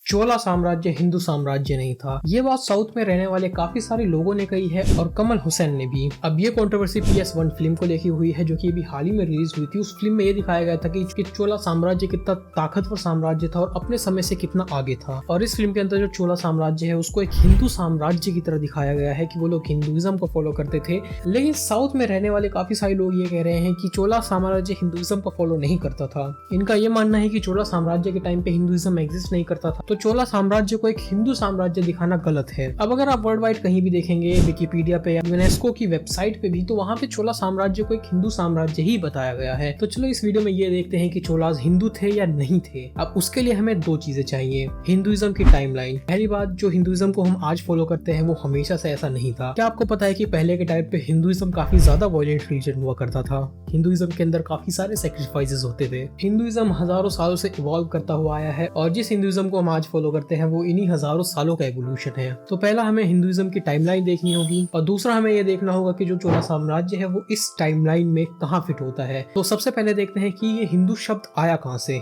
चोला साम्राज्य हिंदू साम्राज्य नहीं था। ये बात साउथ में रहने वाले काफी सारे लोगों ने कही है और कमल हुसैन ने भी। अब ये कंट्रोवर्सी PS1 फिल्म को लेके हुई है जो कि अभी हाल ही में रिलीज हुई थी। उस फिल्म में ये दिखाया गया था कि चोला साम्राज्य कितना ताकतवर साम्राज्य था और अपने समय से कितना आगे था। और इस फिल्म के अंदर जो चोला साम्राज्य है उसको एक हिंदू साम्राज्य की तरह दिखाया गया है कि वो लोग हिंदुइज्म को फॉलो करते थे। लेकिन साउथ में रहने वाले काफी सारे लोग ये कह रहे हैं कि चोला साम्राज्य हिंदुइज्म को फॉलो नहीं करता था। इनका ये मानना है कि चोला साम्राज्य के टाइम पे हिंदुइज्म एग्जिस्ट नहीं करता था, तो चोला साम्राज्य को एक हिंदू साम्राज्य दिखाना गलत है। अब अगर आप वर्ल्ड वाइड कहीं भी देखेंगे, विकिपीडिया पे या यूनेस्को की वेबसाइट पे भी, तो वहाँ पे चोला साम्राज्य को एक हिंदू साम्राज्य ही बताया गया है। तो चलो इस वीडियो में ये देखते हैं कि चोलास हिंदू थे या नहीं थे। अब उसके लिए हमें दो चीजें चाहिए। हिंदुइज्म की टाइमलाइन। पहली बात, जो हिंदुइज्म को हम आज फॉलो करते हैं वो हमेशा से ऐसा नहीं था। क्या आपको पता है कि पहले के टाइम पे हिंदुइज्म काफी ज्यादा वायलेंट रिलीजन हुआ करता था। हिंदुइज्म के अंदर काफी सारे सैक्रिफाइसेस होते थे। हिंदुइज्म हजारों सालों से इवॉल्व करता हुआ आया है और जिस हिंदुइज्म को हम आज फॉलो करते हैं वो इन्हीं हजारों सालों का एवोल्यूशन है। तो पहला हमें हिंदुइज्म की टाइमलाइन देखनी होगी और दूसरा हमें ये देखना होगा कि जो चोला साम्राज्य है वो इस टाइमलाइन में कहाँ फिट होता है। तो सबसे पहले देखते हैं कि ये हिंदू शब्द आया कहाँ से।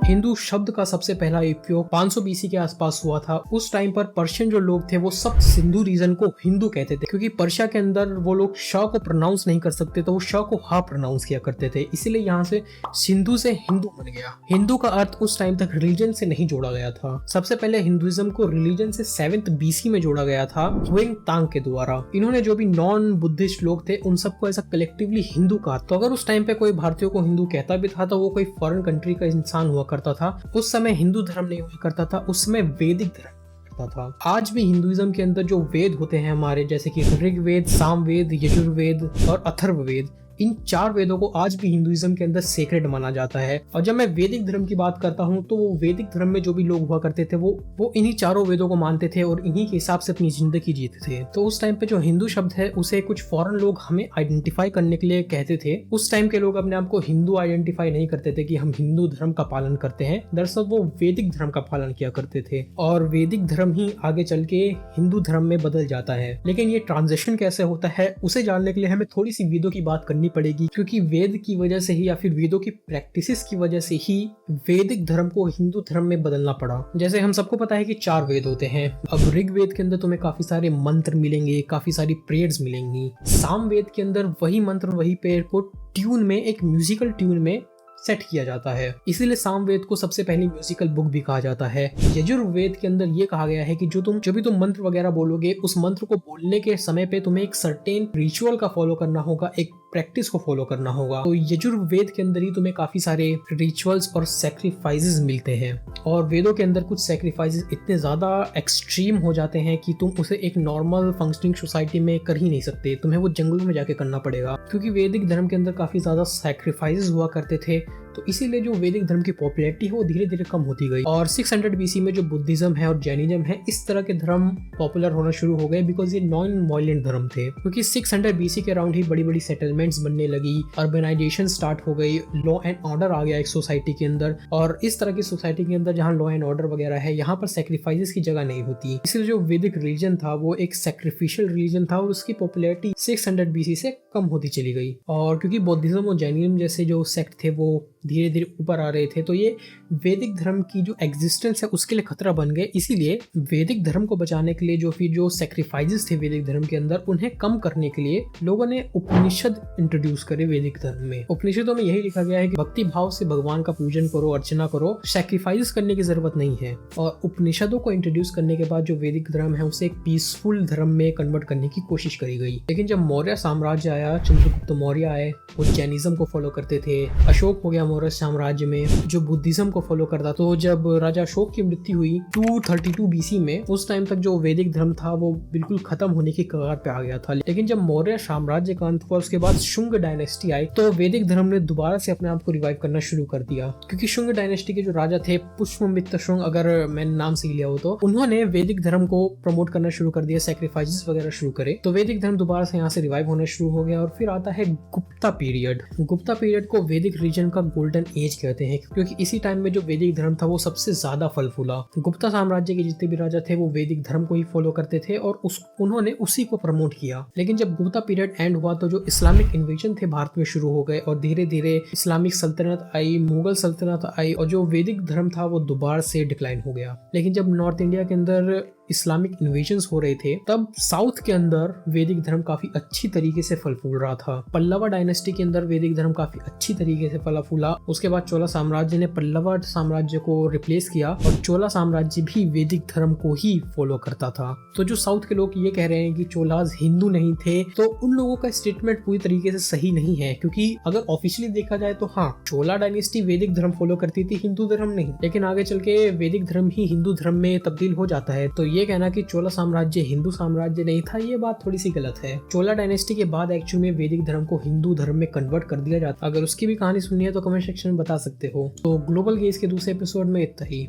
हिंदू शब्द का सबसे पहला उपयोग 500 BC के आसपास हुआ था। उस टाइम पर पर्शियन जो लोग थे वो सब सिंधु रीजन को हिंदू कहते थे, क्योंकि पर्शिया के अंदर वो लोग श को प्रोनाउंस नहीं कर सकते तो वो श को हा प्रोनाउंस किया करते थे, इसीलिए यहाँ से सिंधु से हिंदू बन गया। हिंदू का अर्थ उस टाइम तक रिलीजन से नहीं जोड़ा गया था। सबसे पहले हिंदुइज्म को रिलीजन से 7th BC में जोड़ा गया था हुएंग तांग के द्वारा। इन्होंने जो भी नॉन बुद्धिस्ट लोग थे उन सबको ऐसा कलेक्टिवली हिंदू कहा। तो अगर उस टाइम पे कोई भारतीयों को हिंदू कहता भी था तो वो कोई फॉरेन कंट्री का इंसान हुआ करता था। उस समय हिंदू धर्म नहीं हुआ करता था, उस समय वैदिक धर्म करता था। आज भी हिंदुइज्म के अंदर जो वेद होते हैं हमारे, जैसे कि ऋग्वेद, सामवेद, यजुर्वेद और अथर्ववेद, इन 4 वेदों को आज भी हिंदुइज्म के अंदर सेक्रेड माना जाता है। और जब मैं वैदिक धर्म की बात करता हूँ तो वो वैदिक धर्म में जो भी लोग हुआ करते थे वो इन्हीं 4 वेदों को मानते थे और इन्हीं के हिसाब से अपनी जिंदगी जीते थे। तो उस टाइम पे जो हिंदू शब्द है उसे कुछ फॉरेन लोग हमें आइडेंटिफाई करने के लिए कहते थे। उस टाइम के लोग अपने आप को हिंदू आइडेंटिफाई नहीं करते थे कि हम हिंदू धर्म का पालन करते हैं, दरअसल वो वैदिक धर्म का पालन किया करते थे और वैदिक धर्म ही आगे चल के हिंदू धर्म में बदल जाता है। लेकिन ये ट्रांजिशन कैसे होता है उसे जानने के लिए हमें थोड़ी सी वेदों की बात करनी पड़ेगी, क्योंकि वेद की वजह से ही या फिर वेदों की प्रैक्टिसेस की वजह से ही वैदिक धर्म को हिंदू धर्म में बदलना पड़ा। जैसे हम सबको पता है कि 4 वेद होते हैं। अब ऋग्वेद के अंदर तुम्हें काफी सारे मंत्र मिलेंगे, काफी सारी प्रेयर्स मिलेंगी। सामवेद के अंदर वही मंत्र वही प्रेयर को ट्यून में, एक म्यूजिकल ट्यून में सेट किया जाता है, इसीलिए सामवेद को सबसे पहली म्यूजिकल बुक भी कहा जाता है। यजुर्वेद के अंदर ये कहा गया है कि जो भी तुम मंत्र वगैरह बोलोगे उस मंत्र को बोलने के समय पे तुम्हें एक सर्टेन रिचुअल का फॉलो करना होगा, एक प्रैक्टिस को फॉलो करना होगा। तो यजुर्वेद के अंदर ही तुम्हें काफी सारे रिचुअल्स और सैक्रिफाइसेस मिलते हैं और वेदों के अंदर कुछ सैक्रिफाइसेस इतने ज्यादा एक्सट्रीम हो जाते हैं कि तुम उसे एक नॉर्मल फंक्शनिंग सोसाइटी में कर ही नहीं सकते, तुम्हें वो जंगलों में जाके करना पड़ेगा। क्योंकि वैदिक धर्म के अंदर काफी ज्यादा सैक्रिफाइसेस हुआ करते थे, तो इसीलिए जो वैदिक धर्म की पॉपुलैरिटी है वो धीरे धीरे कम होती गई। और 600 BC में जो बुद्धिज्म है और जैनिज्म है, इस तरह के धर्म पॉपुलर होना शुरू हो गए बिकॉज ये नॉन वायलेंट धर्म थे। क्योंकि 600 BC के अराउंड ही बड़ी बड़ी सेटलमेंट्स बनने लगी, अर्बनाइजेशन स्टार्ट हो गई, लॉ एंड ऑर्डर आ गया एक सोसाइटी के अंदर। और इस तरह की सोसाइटी के अंदर जहाँ लॉ एंड ऑर्डर वगैरह है, यहाँ पर सैक्रिफाइसेस की जगह नहीं होती। इसलिए जो वैदिक रिलीजन था वो एक सैक्रिफिशियल रिलीजन था और उसकी पॉपुलैरिटी 600 BC से कम होती चली गई। और क्योंकि बौद्धिज्म और जैनिज्म जैसे जो सेक्ट थे वो धीरे धीरे ऊपर आ रहे थे, तो ये वैदिक धर्म की जो एग्जिस्टेंस है उसके लिए खतरा बन गए। इसीलिए वैदिक धर्म को बचाने के लिए जो सैक्रिफाइसेस थे वैदिक धर्म के अंदर, उन्हें कम करने के लिए लोगों ने उपनिषद इंट्रोड्यूस करे वैदिक धर्म में। उपनिषदों में यही लिखा गया है कि भक्ति भाव से भगवान का पूजन करो, अर्चना करो, सैक्रिफाइस करने की जरूरत नहीं है। और उपनिषदों को इंट्रोड्यूस करने के बाद जो वैदिक धर्म है उसे एक पीसफुल धर्म में कन्वर्ट करने की कोशिश करी गई। लेकिन जब मौर्य साम्राज्य आया, चंद्रगुप्त मौर्य आए, वो जैनिज्म को फॉलो करते थे। अशोक हो गया मौर्य साम्राज्य में जो बुद्धिज्म को फॉलो करता। तो जब राजा अशोक की मृत्यु हुई 232 BC में, उस टाइम तक जो वैदिक धर्म था वो बिल्कुल खत्म होने की कगार पे आ गया था। लेकिन जब मौर्य साम्राज्य का अंत हुआ उसके बाद शुंग डायनेस्टी आई, तो वैदिक धर्म ने दोबारा से अपने आप को रिवाइव करना शुरू कर दिया। क्योंकि शुंग डायनेस्टी के जो राजा थे, पुष्यमित्र शुंग, अगर मैंने नाम सही लिया हो तो, उन्होंने वैदिक धर्म को प्रमोट करना शुरू कर दिया, सैक्रिफाइसेस वगैरह शुरू करे, तो वैदिक धर्म दोबारा से यहाँ से रिवाइव होना शुरू हो गया। और फिर आता है गुप्ता पीरियड। गुप्ता पीरियड को वैदिक रीजन का गोल्डन एज कहते हैं, क्योंकि इसी टाइम में जो वैदिक धर्म था वो सबसे ज्यादा फल फूला। गुप्ता साम्राज्य के जितने भी राजा थे वो वैदिक धर्म को ही फॉलो करते थे और उन्होंने उसी को प्रमोट किया। लेकिन जब गुप्ता पीरियड एंड हुआ तो जो इस्लामिक इन्वेजन थे भारत में शुरू हो गए और धीरे धीरे इस्लामिक सल्तनत आई, मुगल सल्तनत आई और जो वैदिक धर्म था वो दोबारा से डिक्लाइन हो गया। लेकिन जब नॉर्थ इंडिया के अंदर इस्लामिक इन्वेजन्स हो रहे थे तब साउथ के अंदर वैदिक धर्म काफी अच्छी तरीके से फल फूल रहा था। पल्लवा डायनेस्टी के अंदर वैदिक धर्म काफी अच्छी तरीके से फला फूला। उसके बाद चोला साम्राज्य ने पल्लवा साम्राज्य को रिप्लेस किया और चोला साम्राज्य भी वैदिक धर्म को ही फॉलो करता था। तो जो साउथ के लोग ये कह रहे हैं कि चोलाज हिंदू नहीं थे, तो उन लोगों का स्टेटमेंट पूरी तरीके से सही नहीं है, क्योंकि अगर ऑफिशियली देखा जाए तो हाँ, चोला डायनेस्टी वैदिक धर्म फॉलो करती थी, हिंदू धर्म नहीं। लेकिन आगे चल के वैदिक धर्म ही हिंदू धर्म में तब्दील हो जाता है। तो ये कहना कि चोला साम्राज्य हिंदू साम्राज्य नहीं था, ये बात थोड़ी सी गलत है। चोला डायनेस्टी के बाद एक्चुअली में वैदिक धर्म को हिंदू धर्म में कन्वर्ट कर दिया जाता। अगर उसकी भी कहानी सुननी है तो कमेंट सेक्शन में बता सकते हो। तो ग्लोबल गेज के दूसरे एपिसोड में इतना ही।